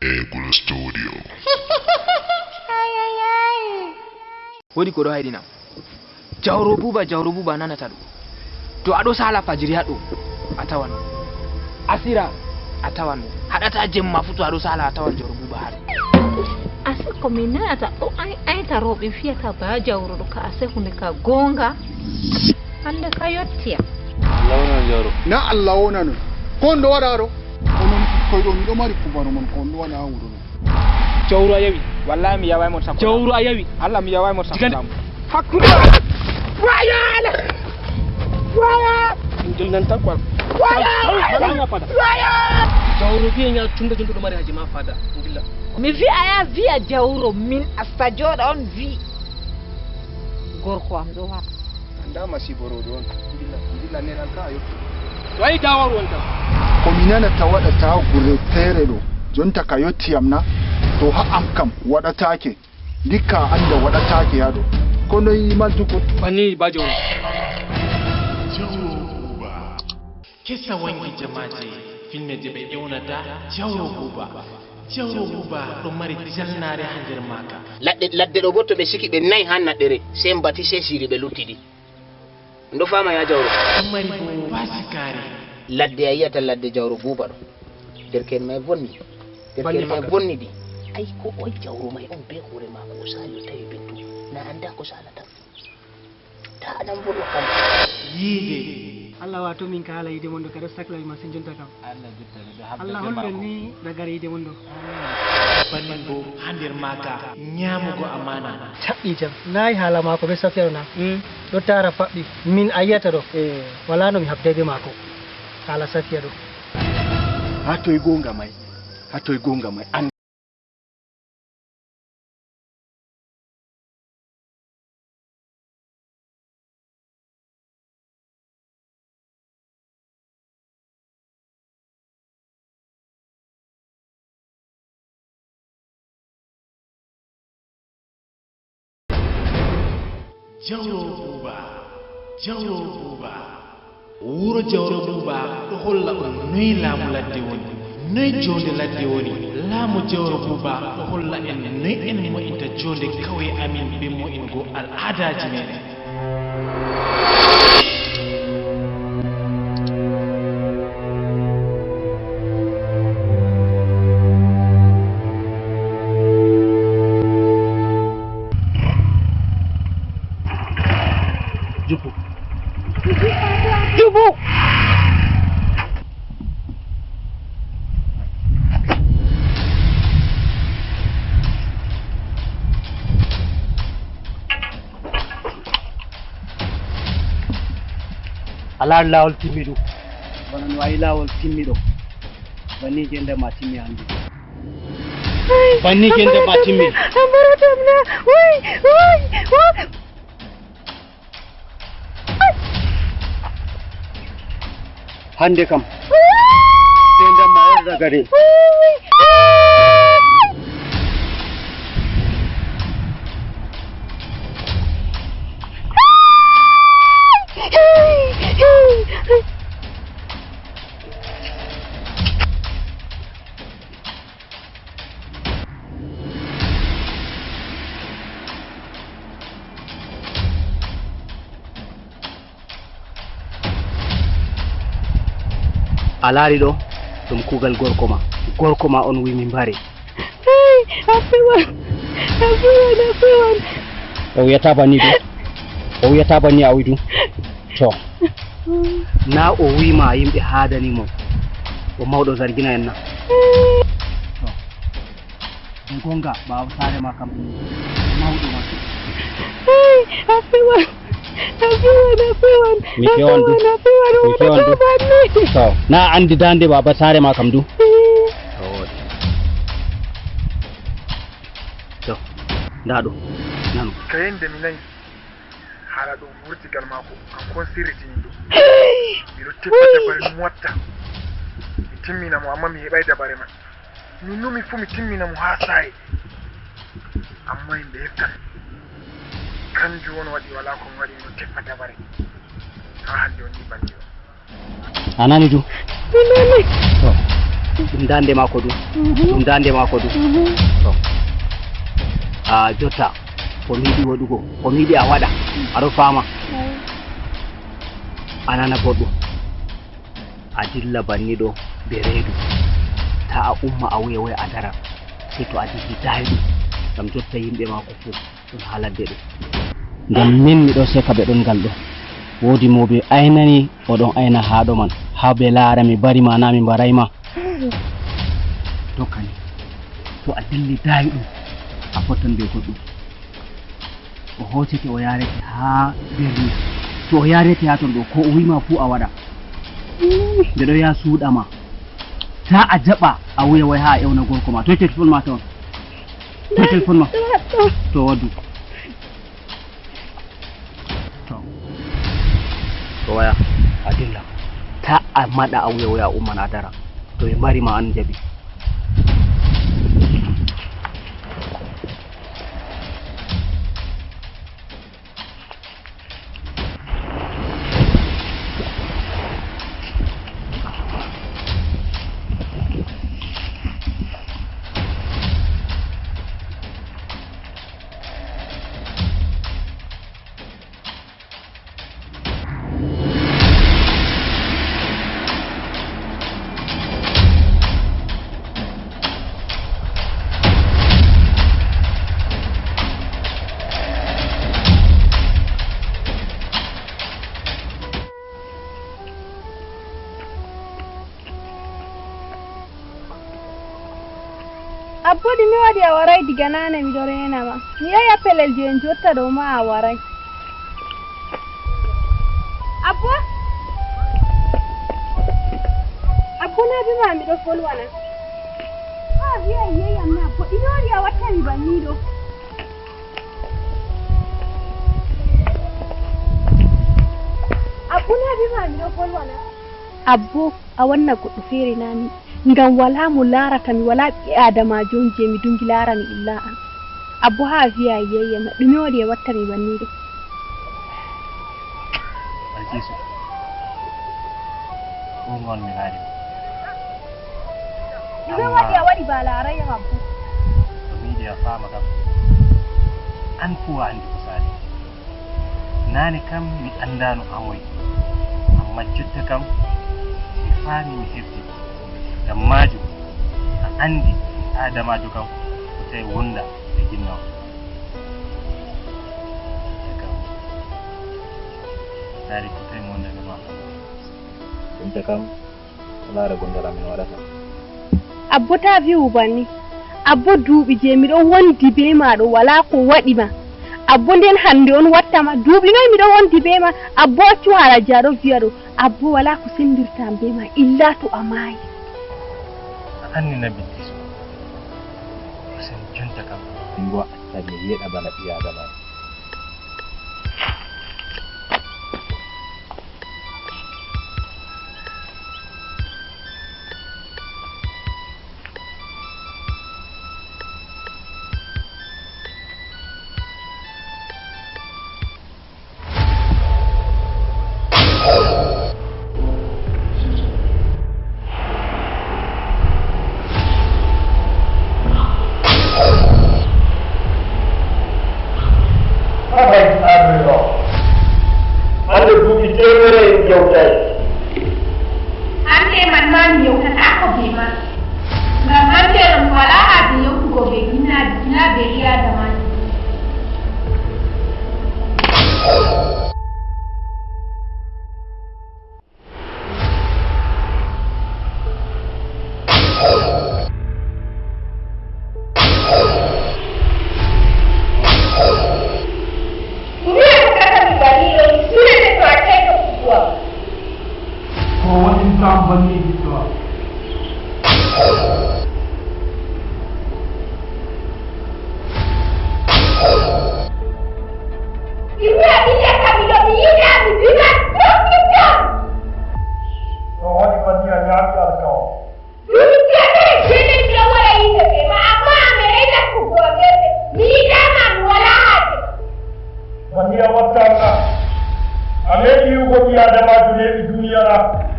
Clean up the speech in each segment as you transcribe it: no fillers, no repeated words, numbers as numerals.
Egul Studio. Wodi ko do haydina. Jawro buba nanata do. To ado sala fajiri hado atawan. Asira atawan. Hadata jemma futu ado sala atawan jawro buba hado. Ase ko minata o ai tarobe fiata ba jawro do ka ase hunde ka gonga. Hande ka yottiya. Lawna jawro. Na Allah wona no. Kondo wadaro. Onon ko do mi do mari kubaro mon kondo wana wuro. Jawro ayawi wallahi mi yawai mon sakko. Jawro ayawi Allah mi yawai mon sakko. Hakkude waya ndul nan takwal waya pada jawro bi nya tunda do mari haji ma fada billah mi vi aya via jawro min astajoda on vi gorko am do wat anda masiboro don billah ne nan ka ayo to ai jawro wonta ko minana ta wada ta gure tere do jonta ka yotti amna to ha am kam wada take dikka anda wada take yado kono yi maltuko bani bajo kesa wangi jamaje filme je be ewnata jawro buba do mari jannare hander maka ladde do botto be siki be nay hannadere sem bati se siri be luttidi ndo fama ya jawro mari bo basikari ladde ayata ladde jawro buba do derken may bonni di ay ko o jawro may on be hore mako sali tawi bintu na anda ko salata ta adam bodo kam yide Allah wato min ka halayide mondo kada sakla ma sin jonta kam Allah holben ni daga reede mondo banin bo handir maka nyamugo amana tabbi jam nayi hala mako be safirna do tara fabbi min ayata do wala no mi habdebe mako hala safiya do hatoy gonga mai jawro buba wuro jawro buba do holla on noy laamu ladde woni noy jonde ladde woni laamu jawro buba do holla en noy en mo inta jonde kawe amin be mo en go al aadaji meden Jubu alar lawol timmidu wonon wayi lawol timmido banni gende ma timmi handi amaratamna wai hande kam gende ma orda gari alari do dum kugal gorko ma on wi mi bare afiwan o yata bani awidu to na o wi ma yimbe haadani mo o mawdo zargina en na to gonga ba sare ma kam mawdo ma afiwan mi kewandu to na andi dande baba sare ma kam du to ndado nanu kayende minai hala do vertical mako an kon siriti ndo mi do tippata bare motta mi timmina mo amma mi hebay dabare man mi numi fu mi timmina mo ha sai amma inde heftan kanju won wadi wala ko wadi no teppa dabare ha hande woni bandi anani du to ɗum dande mako du ɗum dande mako du to a jotta ko mi yiɗi waɗugo ko mi yiɗi a waɗa aɗo fama a nana goɗɗum a dilla banni ɗo be reedu ta a umma a wuya wuya a dara sei to a dilli dayi ɗum ngam jotta yimɓe mako fuu ɗum ha ladde ɗo ngam min miɗo seka ɓe ɗon ngal ɗo woodi mo ɓe aynani oɗon ayna ha ɗo man ha ɓe laara mi bari ma na mi mbarayma tokkani to a dilli dayi ɗum a fottan be goɗɗum o hoccete o yarete ha berni to o yarete ha ton ɗo ko o wima fuu a waɗa nde ɗo ya suuɗama ta a jaɓa a wuya way ha a ƴewna gorko ma toye téléphone ma taon toye téléphone ma to waddu to waya a dilla ta a maɗa a wuya waya umman a dara to ɓe mari ma an jaɓi Abbodi mi waɗi a waray diga nane miɗo renama mi yahi pellel je en jotta ɗo ma a waray abbo na bima miɗo folwana ha wiya yeyam mi abbo ɗime waɗi a wattami banni ɗo abbo na bima miɗo folwana abbo a wanna goɗɗo feere nami ngam wala mo larata mi wala ɓi adamajo on je mi dungi larami illa an abbo ha wiya yeyema ɗume waɗi e wattami banniɗo Alkisu ɗum on mi laari ɗume waɗi a waɗi ba larayam abbo to mi yiɗi a faama kam an fuu a andi ko saali naane kam mi andano an woy amma jotta kam mi faami mi hefti ngam majum a andi adamajo kam ko tawi wonda e ginnaw kam dari ko tawi wonda e ma ɗumta kam laara gondal amin waɗata abbo ta wi'u banni abbo duuɓi je miɗon wondi be maɗo wala ko waɗi ma abbo nden hande on wattama duuɓi noy miɗon wondi be ma abbo accu haala jaɗo wiya ɗo abbo wala ko sendirtam be ma illa to a maayi anni nabi diso sen jonta kam ɗum wa tagi yeɗa bana ɓi adama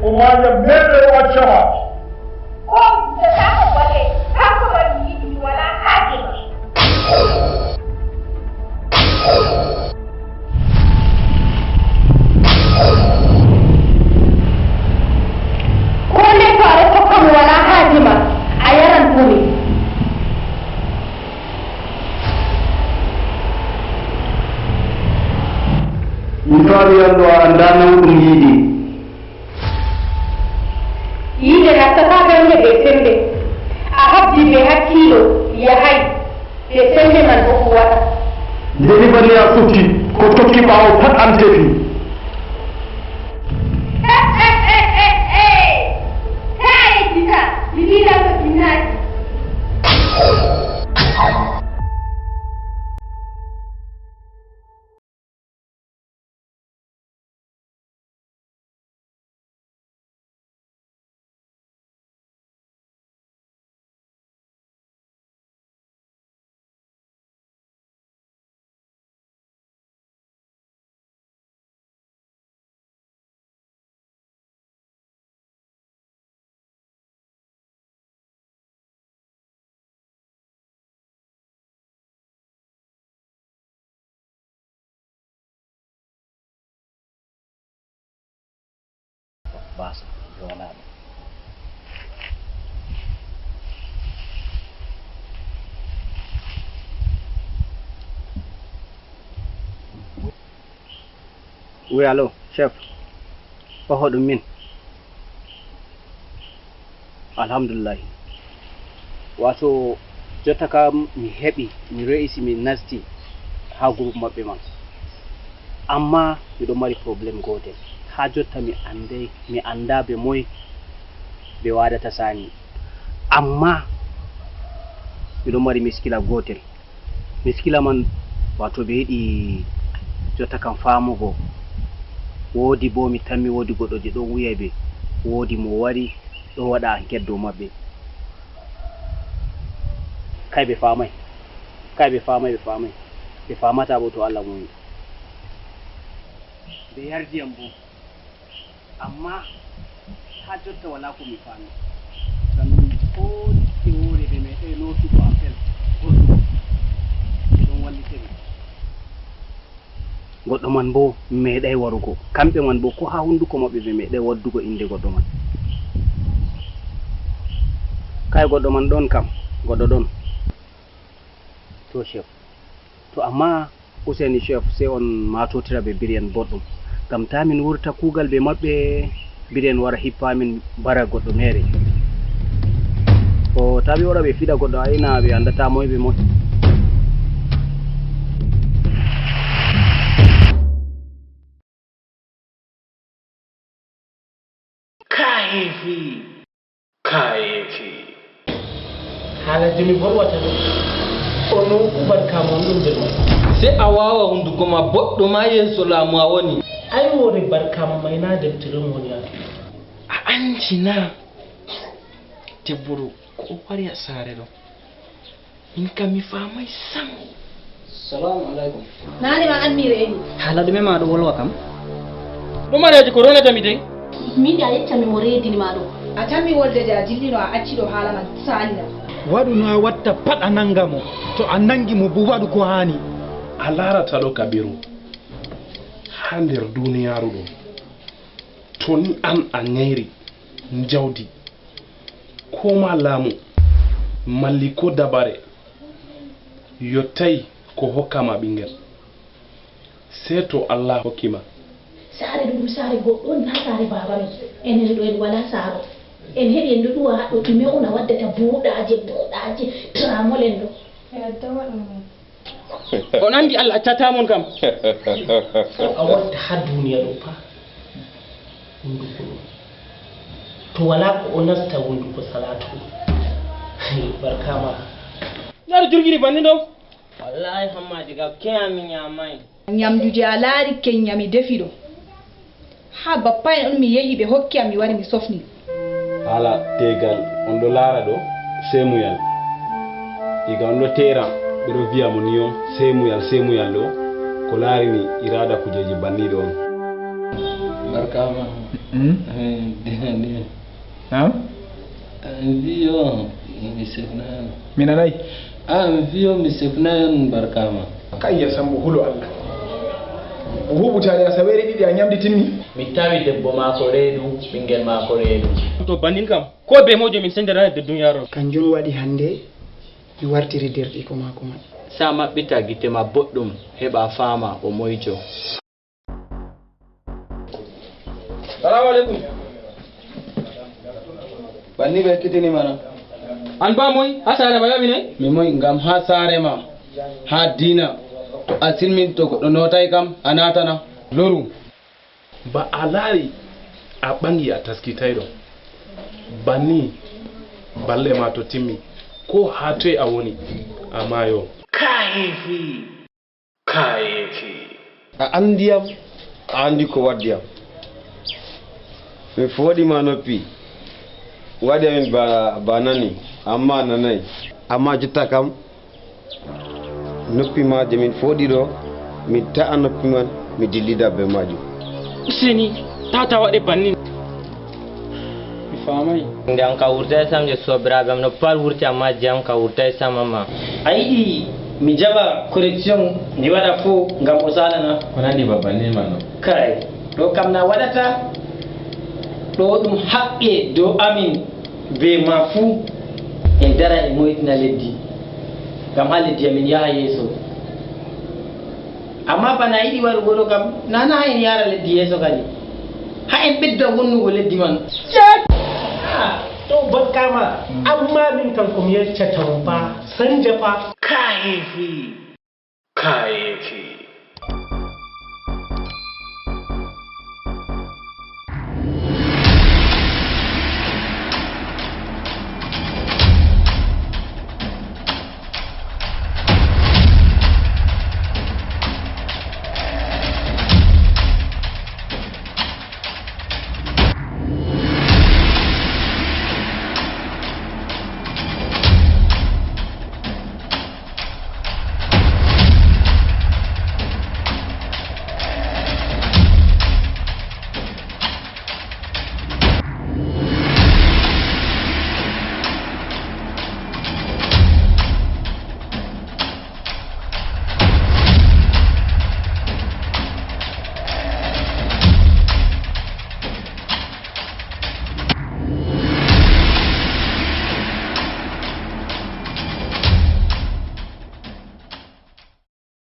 o maña merde o accama kumi. Mifari yando andana ɗum yiɗi. Yiɗe nattata ɓernde ɓe sembe. A habdi ɓe hakkilo yahay ɓe sembe man bo ko waɗa. Ndeni bani a sutti ko tokki ɓawo pat an tefi. Hey, Tita, mi yiɗa ko tinnaji. Basta, wala. Oui, allô, chef. Oho ɗum min. Alhamdulillah. Wato jotta kam mi heɓi mi reisi mi nasti ha groupe maɓɓe man. Amma miɗo mari probléme gotel. Ha jotta mi anda be moy be wadata sani. Amma miɗo mari miskila gotel. Miskila man wato ɓe yiɗi jotta kam famugo. Wodi bo mi tammi wodi goɗɗo je ɗo wuya ɓe wodi mo wari ɗo waɗa enquête dow maɓɓe. Kai ɓe famai ɓe famata bo to Allah mumi. Ɓe yardiyam bo amma ha jotta wala ko mi fami. Ngam ko ɗi wore ɓe meɗai notugo appel goɗɗo ɓe ɗon wallitiri. Goɗɗo man bo meɗai warugo, kamɓe man bo ko ha hunduko maɓɓe ɓe meɗai waddugo inde goɗɗo man. Kai goɗɗo man ɗon kam, goɗɗo ɗon. To chef, to amma useni chef sai on matotira ɓe biriyan boɗɗum. Ngam ta min wurta kugal ɓe maɓɓe biriyan wara hippa min bara goɗɗo mere. O ta ɓe wara ɓe fiɗa goɗɗo ayina ɓe andata moy ɓe moy. Kayefi hala jimi bolwata ono ubar kamon ɗum de sai a wawa hunduko ma boɗɗo ma yeso laamu a woni ay wore barkama mayna deftiren woni a anjina debburu ko wari a saare ɗo min kam mi famay sam. Salamu alaikum. nani ma an mi reeni Hala ɗume ma ɗo wolwa kam? ɗum mareji ko ronatami dey min a yeccami mo reedini ma ɗo a tammi wolde de a dillino a acciɗo haala man salina waɗu no a watta pat a nanga mo to a nangi mo bo waɗu ko hani. a larata ɗo Kabiru ha nder duniyaru ɗo to ni an a ñayri jawdi ko ma laamu malli ko dabare yottay ko hokkama ɓingel sei to Allah hokkima. saare ɗum saare goɗɗo on na saare baba men enen ɗo en wala saaro en heɓi en ɗo ɗuwa haɗɗo ɗume on a waddata buuɗaje tramol en ɗo on andi Allah accatamon kam a watta ha duniya ɗo fa hunduko ɗo to wala ko o nasta hunduko salatu barkama naɗo jurgiri banni ɗo Wallahi hammaji ga keyami nyamai. ñamduje a laari ken ñami defi ɗo ha bappa en on mi yehi ɓe hokki am mi wari mi sofni hala tegal on ɗo laara ɗo semuyal iga on ɗo tera ɓeɗo wiya mo ni on semuyal ɗo ko laarini irada kujeji banniɗo on. barkama Naam? Ndio mi sefnayon. Mina nai? Ndio mi sefnayon barkama. Kai ya sambo hulo Allah. o huɓutade a sawere ɗiɗi a ñamdi timmi mi tawi debbo maako reedu ɓingel maako reedu to bannin kam ko be mojo min sendirande duniyaro kanjum waɗi hande mi wartiri derɗiko maako man sa maɓɓita gite ma boɗɗum heɓa faama o moyjo. salamu aleykum banni ɓe ekkitini mana an ba moy ha saare ma yaminay mi moy ngam ha saare ma ha diina to a silmin to goɗɗo notay kam a natana loru ba a laari a ɓangi a taskitayɗo banni balle ma to timmi ko ha toye a woni a maayo kayefi a andiyam a andi ko waddiyam mi foɗima noppi waɗi amin ba nani amma nanayi amma jotta kam noppi ma je min foɗi ɗo mi ta'a noppi man mi dillida be majum useni tata waɗe bannin mi famay nde an ka wurtay sam je sobiraɓe am no pal wurti amma jam ka wurtay sam amma a yiɗi mi jaɓa correction mi waɗa fo ngam o salana ko nandi ba bannin ma no kay ɗo kam na waɗata ɗo ɗum haqqe dow amin be ma fuu en dara e moytina leddi ngam ha leddi amin yaha yeeso amma bana yiɗi warugo ɗo kam nana ha en yara leddi yeeso kadi ha en ɓedda wonnugo leddi man to bakkama amma min kan komi yeccata mo ba sanja fa kayefi